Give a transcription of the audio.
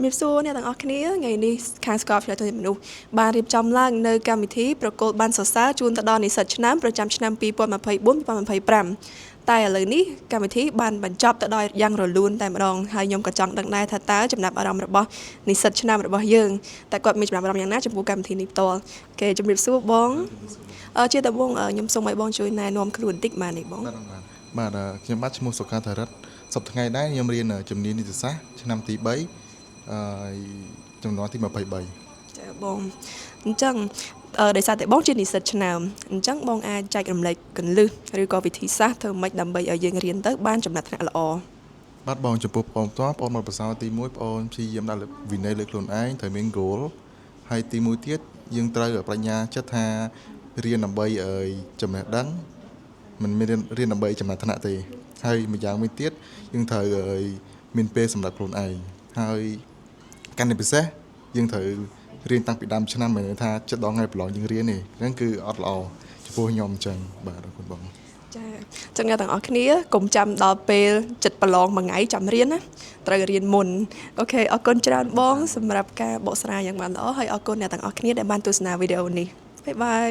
មានសួរអ្នកទាំងអស់គ្នាថ្ងៃនេះខាងស្កបឆ្លើយទៅមនុស្សបានរៀបចំឡើងនៅកម្មវិធីប្រកួតបានសរសើរជូនទៅដល់និស្សិតឆ្នាំប្រចាំឆ្នាំ2024-2025តែឥឡូវនេះកម្មវិធីបានបញ្ចប់ទៅដោយយ៉ាងរលូនតែម្ដងហើយខ្ញុំក៏ចង់ដឹងដែរថាតើចំណាប់អារម្មណ៍របស់និស្សិតឆ្នាំរបស់យើងតែគាត់មានចំណាប់អារម្មណ៍យ៉ាងណាចំពោះកម្មវិធីនេះផ្ទាល់គេជំរាបសួរបងជាតើបងខ្ញុំសូមឲ្យបងជួយណែនាំខ្លួនបន្តិចបានទេបងបាទខ្ញុំបាទឈ្មោះសុខាតារិតសប្តាហ៍ថ្ងៃដែរខ្ញុំរៀនជំនាញនីតិសាស្ត្រឆ្នាំទី3ចំនួនទី23ចាបងអញ្ចឹងដោយសារតែបងជានិស្សិតឆ្នាំអញ្ចឹងបងអាចចែករំលែកគន្លឹះឬក៏វិធីសាស្ត្រធ្វើម៉េចដើម្បីឲ្យយើងរៀនទៅបានចំណាត់ថ្នាក់ល្អបាទបងចំពោះបងផ្ទាល់បងមកបសោទី1បងព្យាយាមដាក់វិន័យលើខ្លួនឯងត្រូវមាន goal ហើយទី1ទៀតយើងត្រូវបញ្ញាចិត្តថារៀនដើម្បីឲ្យចំណេះដឹងមិនមែនរៀនដើម្បីចំណាត់ថ្នាក់ទេហើយម្យ៉ាងមួយទៀតយើងត្រូវឲ្យមានពេលសម្រាប់ខ្លួនឯងហើយកាន់តែពិសេសយើងត្រូវរៀនតាំងពីដើមឆ្នាំមិនមែនថាចិត្តដល់ថ្ងៃប្រឡងយើងរៀនទេហ្នឹងគឺអត់ល្អចំពោះខ្ញុំអញ្ចឹងបាទអរគុណបងចាចឹងអ្នកទាំងអស់គ្នាកុំចាំដល់ពេលចិត្តប្រឡងមួយថ្ងៃចាំរៀនណាត្រូវរៀនមុនអូខេអរគុណច្រើនបងសម្រាប់ការបកស្រាយយ៉ាងបានល្អហើយអរគុណអ្នកទាំងអស់គ្នាដែលបានទស្សនាវីដេអូនេះបាយបាយ